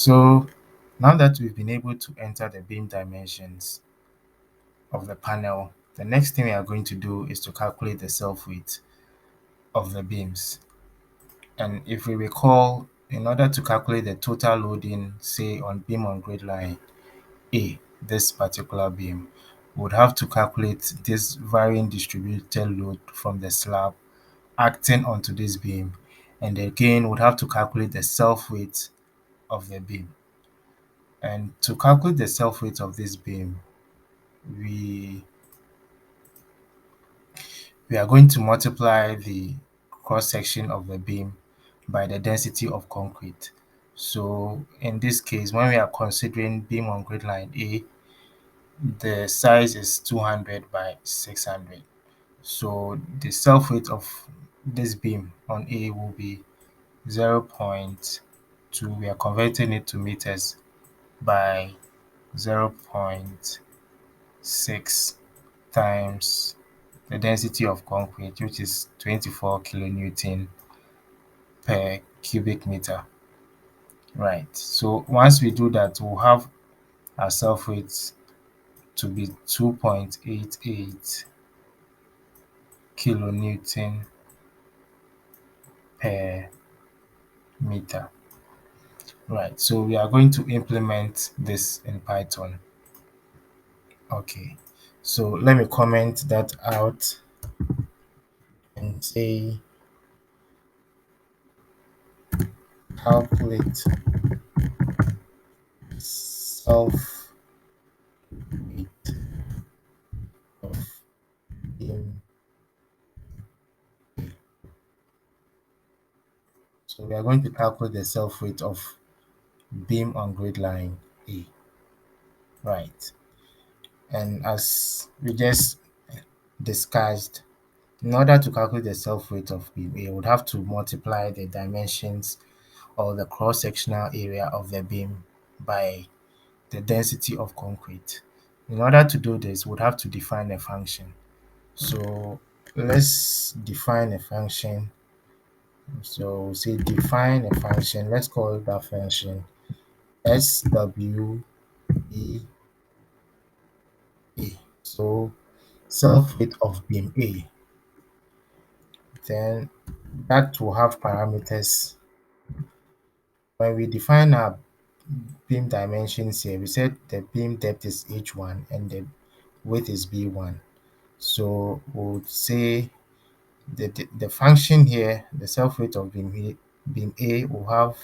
So now that we've been able to enter the beam dimensions of the panel, the next thing we are going to do is to calculate the self-weight of the beams. And if we recall, in order to calculate the total loading, say on beam on grid line A, this particular beam, we would have to calculate this varying distributed load from the slab acting onto this beam, and again would have to calculate the self-weight of the beam. And to calculate the self-weight of this beam, we we are going to multiply the cross section of the beam by the density of concrete. So in this case, when we are considering beam on grid line A, the size is 200 by 600. So the self-weight of this beam on A will be 0.2. We are converting it to meters by 0.6 times the density of concrete, which is 24 kilonewton per cubic meter. Right. So once we do that, we'll have our self-weight to be 2.88 kilonewton per meter. Right. So we are going to implement this in Python. Okay. So let me comment that out and say calculate self weight of beam. So we are going to calculate the self weight of beam on grid line A. Right. And as we just discussed, in order to calculate the self weight of beam A, we would have to multiply the dimensions or the cross sectional area of the beam by the density of concrete. In order to do this, we would have to define a function. So let's define a function. So say define a function. Let's call that function SWEA. So self weight of beam A. Then that will have parameters. When we define our beam dimensions here, we said the beam depth is H1 and the width is B1. So we'll say the function here, the self weight of beam A will have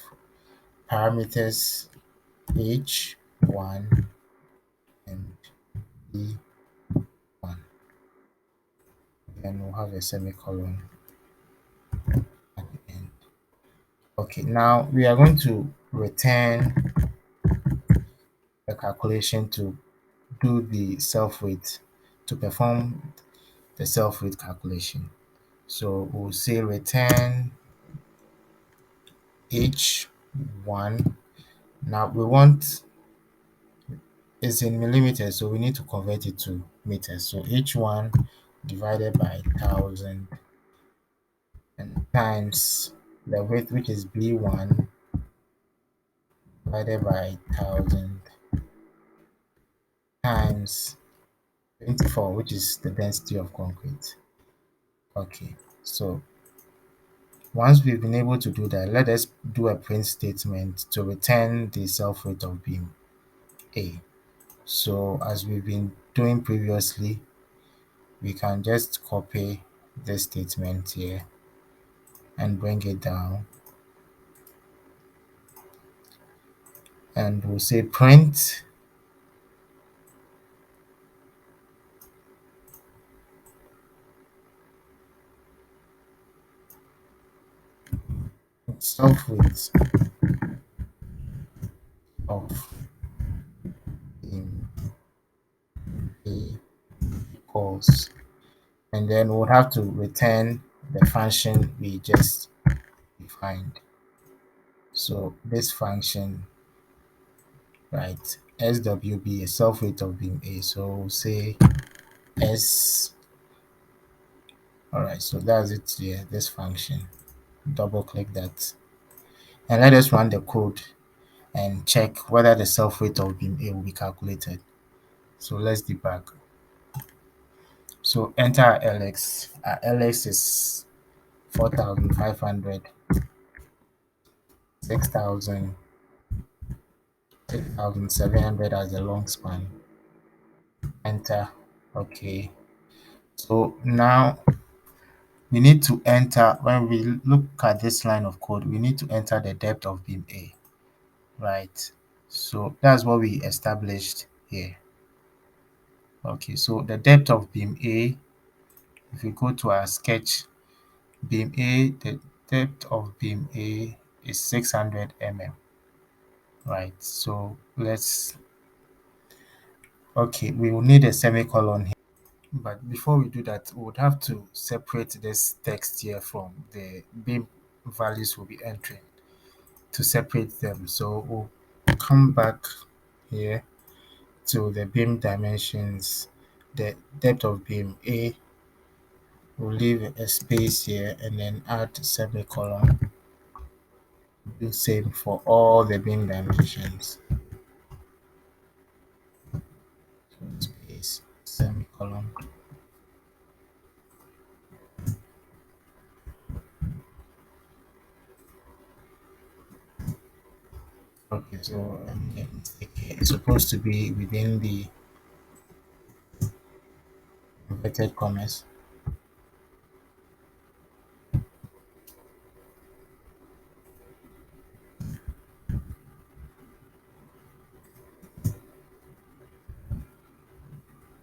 parameters H1 and B1. Then we'll have a semicolon at the end. Okay, now we are going to return the calculation to do the self weight, to perform the self weight calculation. So we'll say return H1. Now we want is in millimeters, so we need to convert it to meters. So H1 divided by 1000 and times the width, which is B1, divided by 1000 times 24, which is the density of concrete. Okay, so once we've been able to do that, let us do a print statement to return the self weight of beam A. So as we've been doing previously, we can just copy this statement here and bring it down, and we'll say print self weight of beam A equals, and then we'll have to return the function we just defined. So this function, right, SWB is self weight of beam A. So we'll say S. All right, so that's it here, this function. Double click that and let us run the code and check whether the self weight of beam A will be calculated. So let's debug. So enter our LX. Our LX is 4,500, 6,000, 6,700 as the long span. Enter. Okay. So now we need to enter, when we look at this line of code, we need to enter the depth of beam A, right? So that's what we established here. Okay, so the depth of beam A, if we go to our sketch, beam A, the depth of beam A is 600 mm, right? So let's, okay, we will need a semicolon here. But before we do that, we would have to separate this text here from the beam values we'll be entering to separate them. So we'll come back here to the beam dimensions, the depth of beam A. We'll leave a space here and then add semicolon. Do same for all the beam dimensions. Space, semicolon. Okay, so it's supposed to be within the inverted commas.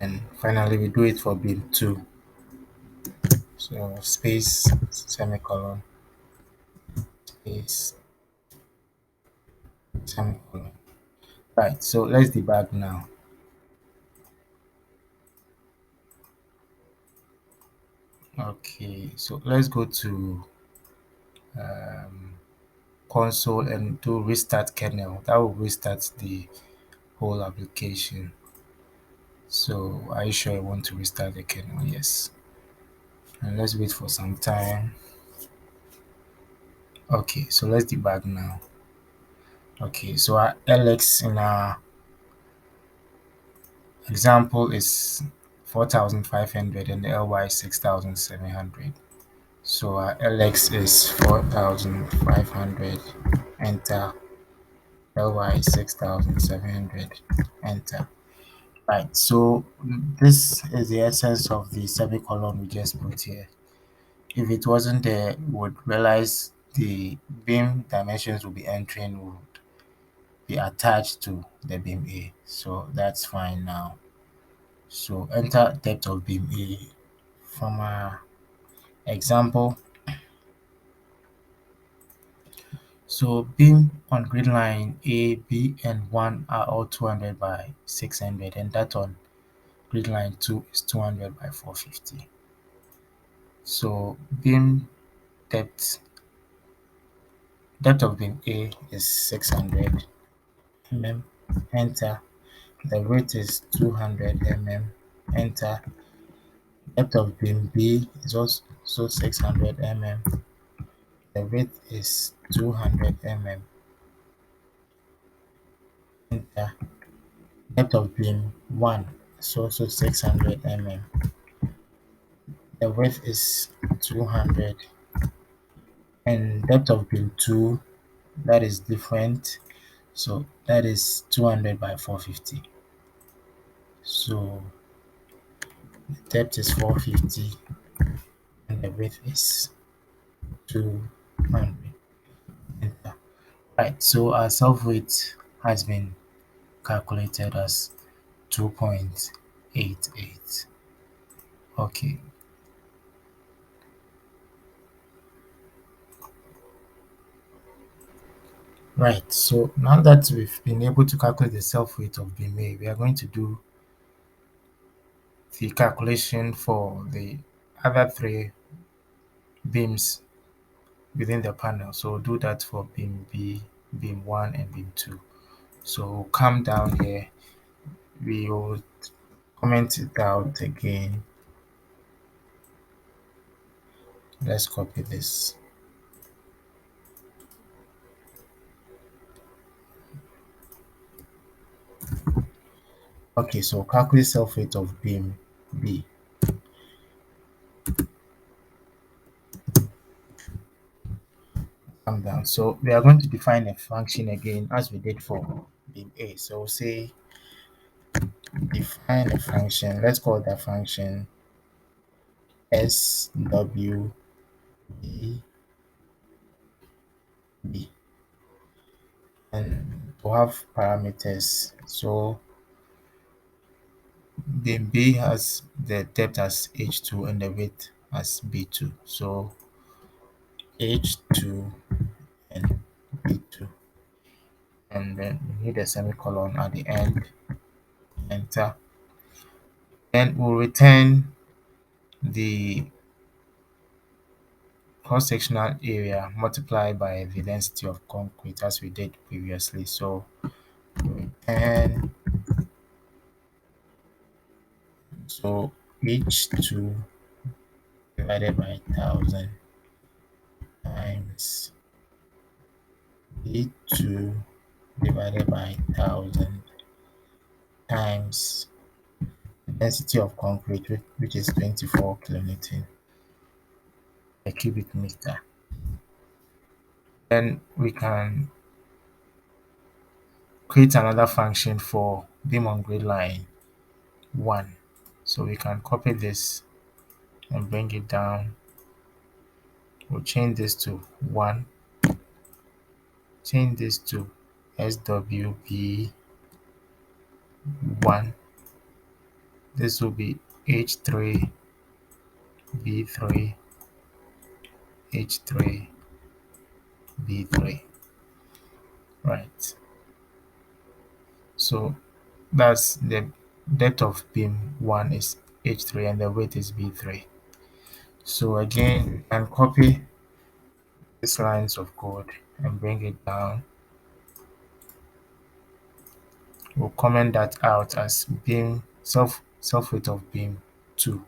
And finally, we do it for beam 2. So space, semicolon, space, semicolon. Right, so let's debug now. Okay, so let's go to um, console and do restart kernel. That will restart the whole application. So are you sure you want to restart the kernel? Yes. And let's wait for some time. Okay, so let's debug now. Okay, so our LX in our example is 4,500 and the LY is 6,700. So our LX is 4,500, enter. LY is 6,700, enter. Right, so this is the essence of the semicolon we just put here. If it wasn't there, we would realize the beam dimensions will be entering would be attached to the beam A. So that's fine now. So enter depth of beam A from our example. So beam on grid line A, B, and 1 are all 200 by 600, and that on grid line 2 is 200 by 450. So beam depth depth of beam A is 600 mm. Enter. The width is 200 mm. Enter. Depth of beam B is also 600 mm. The width is 200 mm. Enter. Depth of beam 1 is also 600 mm. The width is 200, and depth of beam 2, that is different. So that is 200 by 450. So the depth is 450 and the width is 200. Enter. Right, so our self weight has been calculated as 2.88. Okay, right. So now that we've been able to calculate the self weight of beam A, we are going to do the calculation for the other three beams within the panel. So we'll do that for beam B, beam 1, and beam 2. So we'll come down here, we will comment it out again. Let's copy this. Okay, so calculate self-weight of beam B. Calm down. So we are going to define a function again as we did for beam A. So say define a function. Let's call that function SWB. And to have parameters. So beam B has the depth as h2 and the width as b2. So h2 and b2. And then we need a semicolon at the end. Enter. Then we'll return the cross-sectional area multiplied by the density of concrete as we did previously. So return, so h2 divided by 1000 times b2 divided by 1000 times the density of concrete, which is 24 kilonewton per cubic meter. Then we can create another function for beam on grid line 1. So we can copy this and bring it down. We'll change this to 1, change this to SWB1. This will be H3, B3, H3, B3. Right. So that's the depth of beam 1 is H3 and the width is B3. So again, and copy these lines of code and bring it down. We'll comment that out as beam self-weight of beam 2.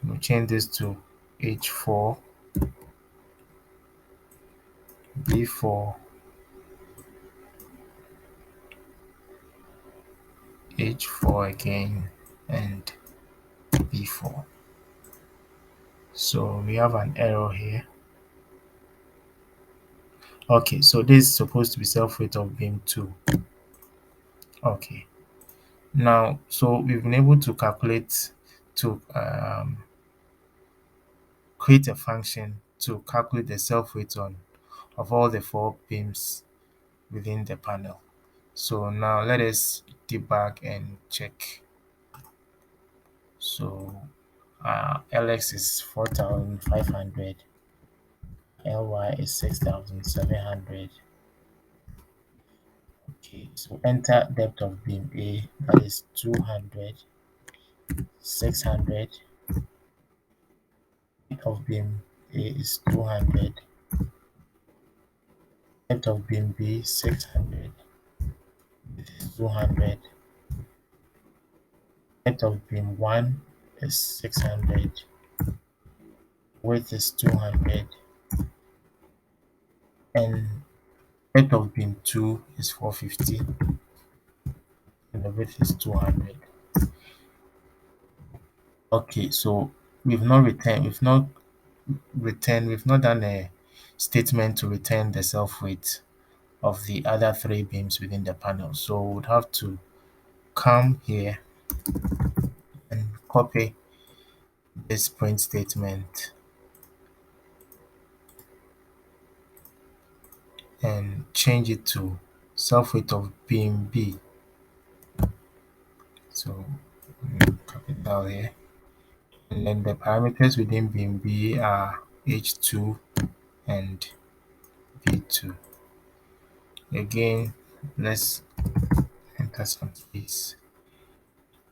We'll change this to H4, B4, H4 again, and B4. So we have an error here. Okay, so this is supposed to be self-weight of beam 2. Okay. Now, so we've been able to calculate to create a function to calculate the self-weight on of all the 4 beams within the panel. So now let us debug and check. So LX is 4,500, LY is 6,700. Okay, so enter depth of beam A, that is 200, 600. Depth of beam A is 200, depth of beam B 600, it is 200, depth of beam 1 is 600, width is 200, and depth of beam 2 is 450, and the width is 200. Okay, so we've not done a statement to return the self weight of the other 3 beams within the panel. So we would have to come here and copy this print statement and change it to self-weight of beam B. So capital here. And then the parameters within beam B are H2 and B2. Again, let's enter some space.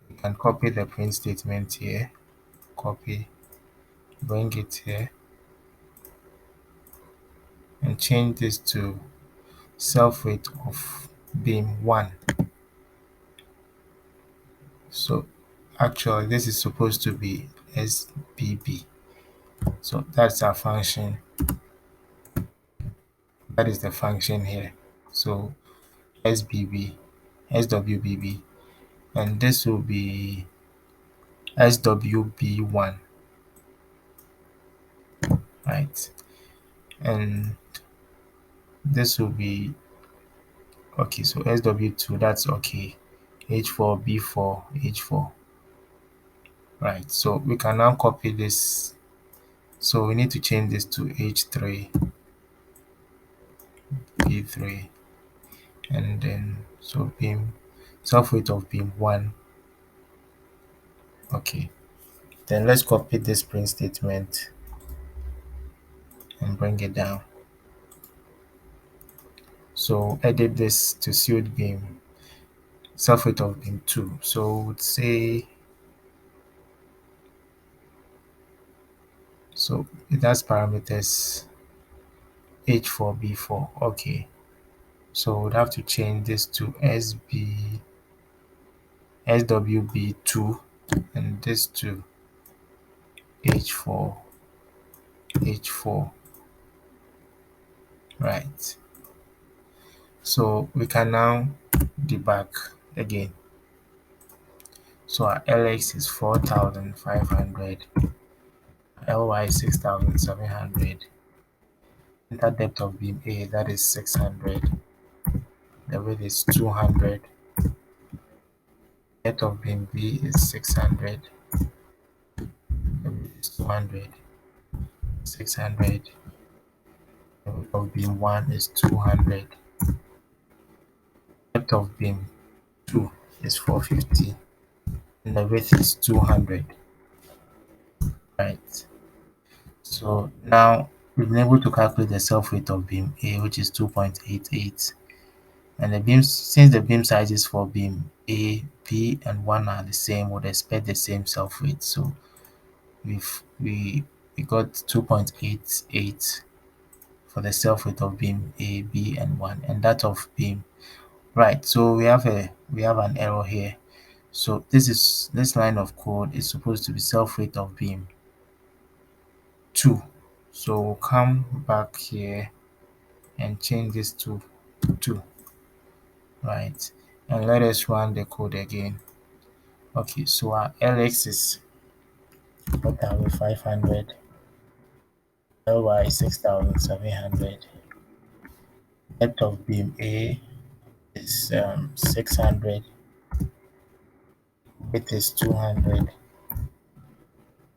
We can copy the print statement here, copy, bring it here, and change this to self-weight of beam 1. So actually this is supposed to be SBB. So that's our function. That is the function here. So SBB, SWBB and this will be SWB1, right? And this will be okay. So SW2, that's okay. H4, B4, H4, right? So we can now copy this. So we need to change this to H3, B3, and then so beam self weight of beam 1. Okay. Then let's copy this print statement and bring it down. So edit this to sealed beam, self weight of beam 2. So would say so it has parameters H4, B4. Okay. So we'd have to change this to SWB2 and this to H4, H4, right? So we can now debug again. So our LX is 4,500, LY 6,700, enter depth of beam A, that is 600, the width is 200, depth of beam B is 600, the width is 200, 600, the width of beam 1 is 200, depth of beam 2 is 450, and the width is 200, right? So now we've been able to calculate the self weight of beam A, which is 2.88. And the beams, since the beam sizes for beam A, B, and 1 are the same, would expect the same self weight. So we've we got 2.88 for the self weight of beam A, B, and 1, and that of beam, right. So we have an error here. So this line of code is supposed to be self weight of beam 2. So we'll come back here and change this to 2, right? And let us run the code again. Okay, so our LX is 4,500, LY 6,700, depth of beam A is 600, width is 200,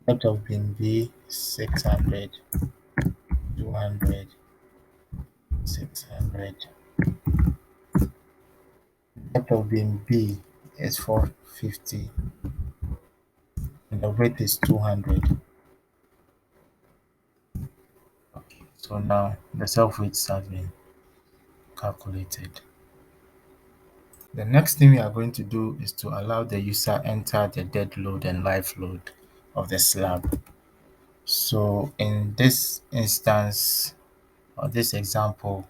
depth of beam B 600, 200, 600, depth of beam B is 450, and the width is 200. Okay, so now the self weights have been calculated. The next thing we are going to do is to allow the user enter the dead load and live load of the slab. So in this instance or this example,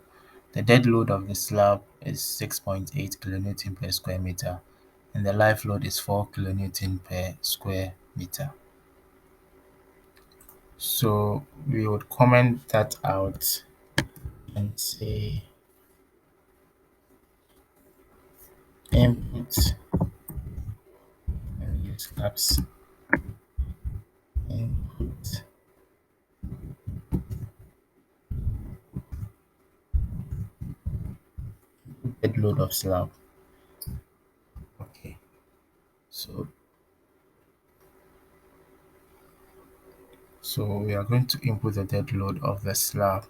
the dead load of the slab is 6.8 kilonewton per square meter and the live load is 4 kilonewton per square meter. So we would comment that out and say input and use caps input dead load of slab. Okay, so we are going to input the dead load of the slab.